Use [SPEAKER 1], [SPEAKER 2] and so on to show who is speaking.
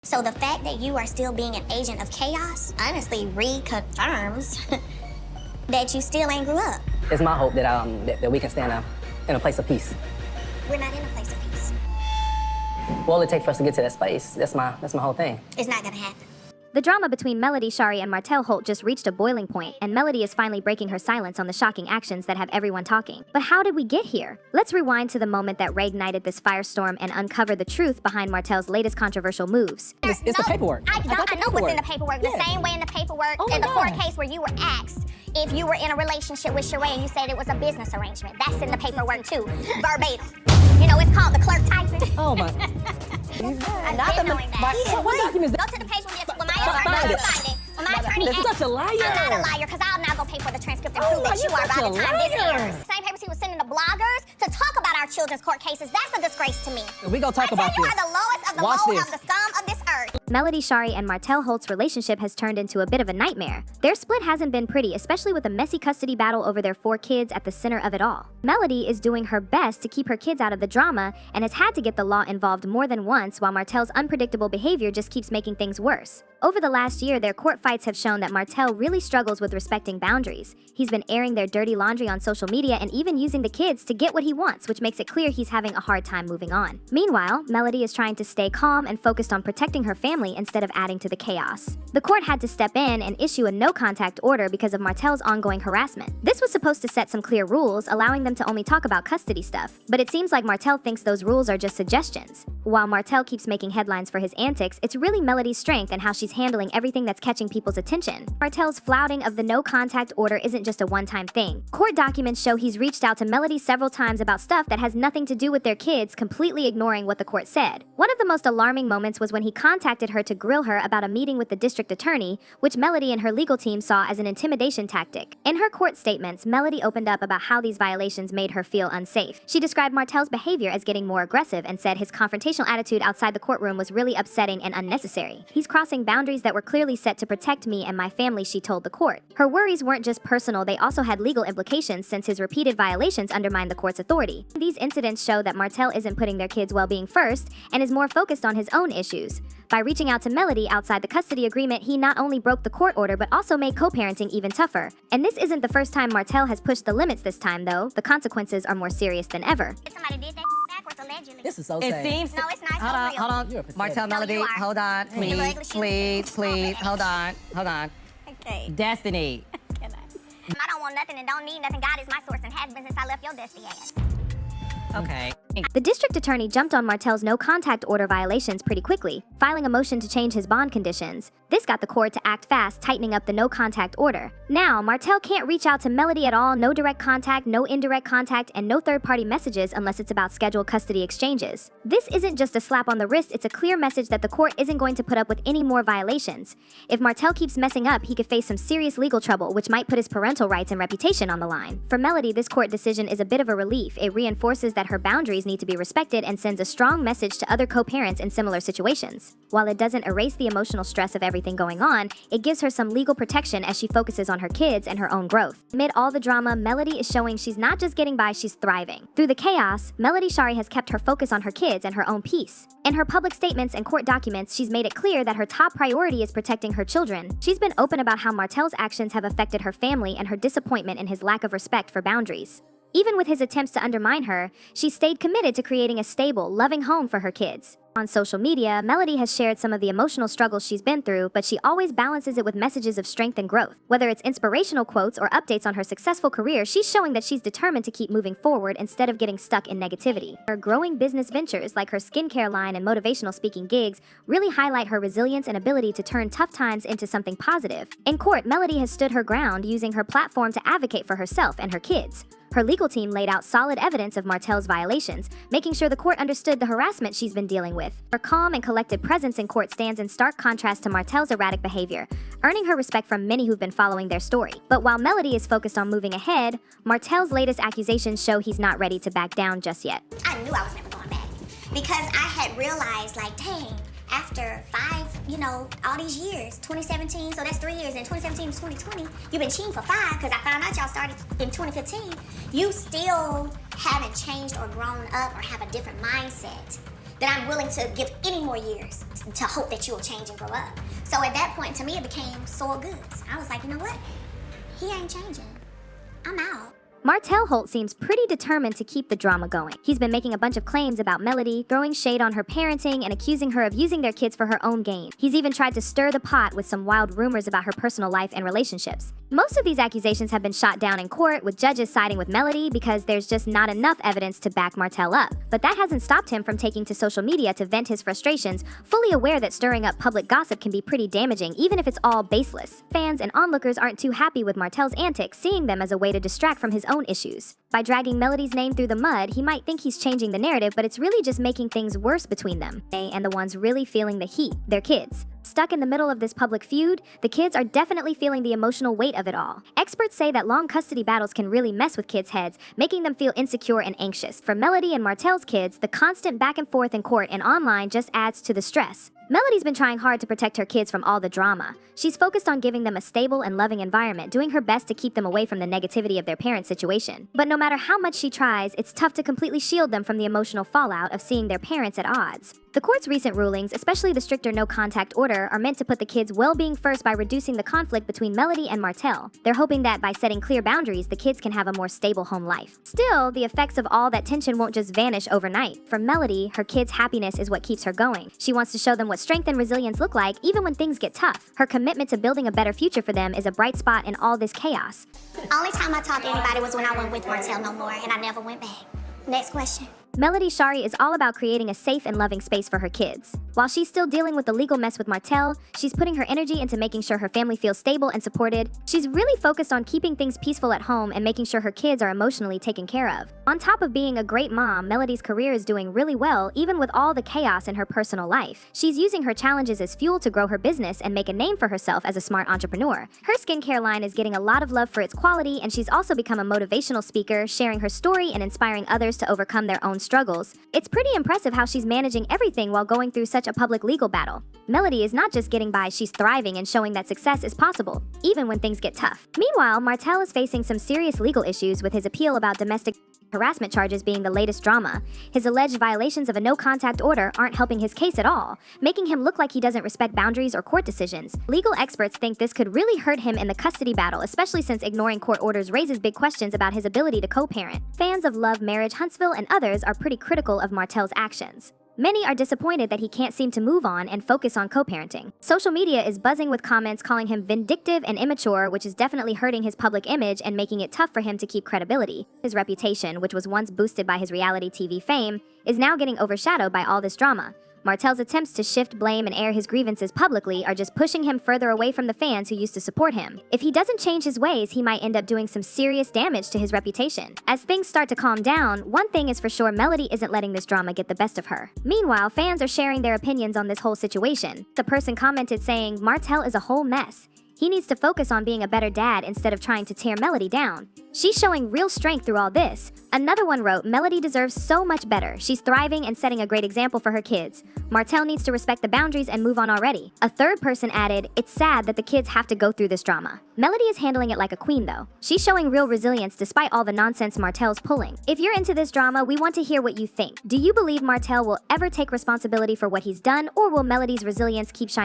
[SPEAKER 1] So the fact that you are still being an agent of chaos honestly reconfirms that you still ain't grew up.
[SPEAKER 2] It's my hope that that we can stand in a place of peace.
[SPEAKER 1] We're not in a place of peace.
[SPEAKER 2] What will it take for us to get to that space? That's my whole thing.
[SPEAKER 1] It's not gonna happen.
[SPEAKER 3] The drama between Melody, Shari, and Martell Holt just reached a boiling point, and Melody is finally breaking her silence on the shocking actions that have everyone talking. But how did we get here? Let's rewind to the moment that reignited this firestorm and uncover the truth behind Martell's latest controversial moves.
[SPEAKER 2] It's the paperwork.
[SPEAKER 1] I know what's in the paperwork. The same way in the paperwork in the court case where you were asked if you were in a relationship with Shari and you said it was a business arrangement. That's in the paperwork too, verbatim. You know, it's called the clerk typing.
[SPEAKER 2] Oh my.
[SPEAKER 1] Not the
[SPEAKER 2] what documents?
[SPEAKER 1] Go to the page when my attorney
[SPEAKER 2] That's such a liar.
[SPEAKER 1] I'm not a liar, because I'll now go pay for the transcript and prove that you are by the time this airs. Same papers he was sending to bloggers to talk about our children's court cases. That's a disgrace to me.
[SPEAKER 2] We gonna talk about this.
[SPEAKER 1] You are the lowest of the low of the scum of this earth.
[SPEAKER 3] Melody, Shari, and Martell Holt's relationship has turned into a bit of a nightmare. Their split hasn't been pretty, especially with a messy custody battle over their 4 kids at the center of it all. Melody is doing her best to keep her kids out of the drama and has had to get the law involved more than once, while Martell's unpredictable behavior just keeps making things worse. Over the last year, their court fights have shown that Martell really struggles with respecting boundaries. He's been airing their dirty laundry on social media and even using the kids to get what he wants, which makes it clear he's having a hard time moving on. Meanwhile, Melody is trying to stay calm and focused on protecting her family instead of adding to the chaos. The court had to step in and issue a no-contact order because of Martell's ongoing harassment. This was supposed to set some clear rules, allowing them to only talk about custody stuff, but it seems like Martell thinks those rules are just suggestions. While Martell keeps making headlines for his antics, it's really Melody's strength and how she's handling everything that's catching people's attention. Martell's flouting of the no-contact order isn't just a one-time thing. Court documents show he's reached out to Melody several times about stuff that has nothing to do with their kids, completely ignoring what the court said. One of the most alarming moments was when he contacted her to grill her about a meeting with the district attorney, which Melody and her legal team saw as an intimidation tactic. In her court statements, Melody opened up about how these violations made her feel unsafe. She described Martell's behavior as getting more aggressive and said his confrontational attitude outside the courtroom was really upsetting and unnecessary. He's crossing boundaries that were clearly set to protect me and my family, she told the court. Her worries weren't just personal, they also had legal implications since his repeated violations undermine the court's authority. These incidents show that Martell isn't putting their kids' well-being first and is more focused on his own issues. By reaching out to Melody outside the custody agreement, he not only broke the court order but also made co-parenting even tougher. And this isn't the first time Martell has pushed the limits this time, though. The consequences are more serious than ever.
[SPEAKER 1] Somebody did that backwards allegedly.
[SPEAKER 2] This is so
[SPEAKER 4] It
[SPEAKER 2] sad.
[SPEAKER 4] seems.
[SPEAKER 1] No, it's not.
[SPEAKER 4] Hold on, hold on.
[SPEAKER 2] You're a pathetic.
[SPEAKER 4] Martell,
[SPEAKER 1] No,
[SPEAKER 4] Melody,
[SPEAKER 1] you are.
[SPEAKER 4] hold on,
[SPEAKER 1] You're ugly
[SPEAKER 4] please,
[SPEAKER 1] shit.
[SPEAKER 4] please. Hold on.
[SPEAKER 1] Okay.
[SPEAKER 4] Destiny.
[SPEAKER 1] I don't want nothing and don't need nothing. God is my source and has been since I left your dusty ass.
[SPEAKER 4] Okay.
[SPEAKER 3] The district attorney jumped on Martell's no-contact order violations pretty quickly, filing a motion to change his bond conditions. This got the court to act fast, tightening up the no-contact order. Now, Martell can't reach out to Melody at all, no direct contact, no indirect contact, and no third-party messages unless it's about scheduled custody exchanges. This isn't just a slap on the wrist, it's a clear message that the court isn't going to put up with any more violations. If Martell keeps messing up, he could face some serious legal trouble, which might put his parental rights and reputation on the line. For Melody, this court decision is a bit of a relief. It reinforces that her boundaries need to be respected and sends a strong message to other co-parents in similar situations. While it doesn't erase the emotional stress of everything going on, it gives her some legal protection as she focuses on her kids and her own growth. Amid all the drama, Melody is showing she's not just getting by, she's thriving. Through the chaos, Melody Shari has kept her focus on her kids and her own peace. In her public statements and court documents, she's made it clear that her top priority is protecting her children. She's been open about how Martell's actions have affected her family and her disappointment in his lack of respect for boundaries. Even with his attempts to undermine her, she stayed committed to creating a stable, loving home for her kids. On social media, Melody has shared some of the emotional struggles she's been through, but she always balances it with messages of strength and growth. Whether it's inspirational quotes or updates on her successful career, she's showing that she's determined to keep moving forward instead of getting stuck in negativity. Her growing business ventures, like her skincare line and motivational speaking gigs, really highlight her resilience and ability to turn tough times into something positive. In court, Melody has stood her ground, using her platform to advocate for herself and her kids. Her legal team laid out solid evidence of Martell's violations, making sure the court understood the harassment she's been dealing with. Her calm and collected presence in court stands in stark contrast to Martell's erratic behavior, earning her respect from many who've been following their story. But while Melody is focused on moving ahead, Martell's latest accusations show he's not ready to back down just yet.
[SPEAKER 1] I knew I was never going back because I had realized, like, dang, after 5, all these years, 2017, so that's 3 years, and 2017 to 2020, you've been cheating for 5, because I found out y'all started in 2015. You still haven't changed or grown up or have a different mindset. then I'm willing to give any more years to hope that you will change and grow up. So at that point, to me, it became soiled goods. I was like, you know what? He ain't changing. I'm out.
[SPEAKER 3] Martell Holts seems pretty determined to keep the drama going. He's been making a bunch of claims about Melody, throwing shade on her parenting and accusing her of using their kids for her own gain. He's even tried to stir the pot with some wild rumors about her personal life and relationships. Most of these accusations have been shot down in court, with judges siding with Melody because there's just not enough evidence to back Martell up. But that hasn't stopped him from taking to social media to vent his frustrations, fully aware that stirring up public gossip can be pretty damaging even if it's all baseless. Fans and onlookers aren't too happy with Martell's antics, seeing them as a way to distract from his own issues. By dragging Melody's name through the mud, he might think he's changing the narrative, but it's really just making things worse between them. And the ones really feeling the heat, their kids. Stuck in the middle of this public feud, the kids are definitely feeling the emotional weight of it all. Experts say that long custody battles can really mess with kids' heads, making them feel insecure and anxious. For Melody and Martell's kids, the constant back and forth in court and online just adds to the stress. Melody's been trying hard to protect her kids from all the drama. She's focused on giving them a stable and loving environment, doing her best to keep them away from the negativity of their parents' situation. But no matter how much she tries, it's tough to completely shield them from the emotional fallout of seeing their parents at odds. The court's recent rulings, especially the stricter no-contact order, are meant to put the kids' well-being first by reducing the conflict between Melody and Martell. They're hoping that by setting clear boundaries, the kids can have a more stable home life. Still, the effects of all that tension won't just vanish overnight. For Melody, her kids' happiness is what keeps her going. She wants to show them what strength and resilience look like, even when things get tough. Her commitment to building a better future for them is a bright spot in all this chaos.
[SPEAKER 1] Only time I talked to anybody was when I went with Martell no more, and I never went back. Next question.
[SPEAKER 3] Melody Shari is all about creating a safe and loving space for her kids. While she's still dealing with the legal mess with Martell, she's putting her energy into making sure her family feels stable and supported. She's really focused on keeping things peaceful at home and making sure her kids are emotionally taken care of. On top of being a great mom, Melody's career is doing really well, even with all the chaos in her personal life. She's using her challenges as fuel to grow her business and make a name for herself as a smart entrepreneur. Her skincare line is getting a lot of love for its quality, and she's also become a motivational speaker, sharing her story and inspiring others to overcome their own struggles. It's pretty impressive how she's managing everything while going through such a public legal battle. Melody is not just getting by, she's thriving and showing that success is possible, even when things get tough. Meanwhile, Martell is facing some serious legal issues, with his appeal about domestic harassment charges being the latest drama. His alleged violations of a no-contact order aren't helping his case at all, making him look like he doesn't respect boundaries or court decisions. Legal experts think this could really hurt him in the custody battle, especially since ignoring court orders raises big questions about his ability to co-parent. Fans of Love, Marriage, Huntsville, and others are pretty critical of Martell's actions. Many are disappointed that he can't seem to move on and focus on co-parenting. Social media is buzzing with comments calling him vindictive and immature, which is definitely hurting his public image and making it tough for him to keep credibility. His reputation, which was once boosted by his reality TV fame, is now getting overshadowed by all this drama. Martell's attempts to shift blame and air his grievances publicly are just pushing him further away from the fans who used to support him. If he doesn't change his ways, he might end up doing some serious damage to his reputation. As things start to calm down, one thing is for sure: Melody isn't letting this drama get the best of her. Meanwhile, fans are sharing their opinions on this whole situation. The person commented saying, "Martell is a whole mess. He needs to focus on being a better dad instead of trying to tear Melody down. She's showing real strength through all this." Another one wrote, "Melody deserves so much better. She's thriving and setting a great example for her kids. Martell needs to respect the boundaries and move on already." A third person added, "It's sad that the kids have to go through this drama. Melody is handling it like a queen though. She's showing real resilience despite all the nonsense Martell's pulling." If you're into this drama, we want to hear what you think. Do you believe Martell will ever take responsibility for what he's done, or will Melody's resilience keep shining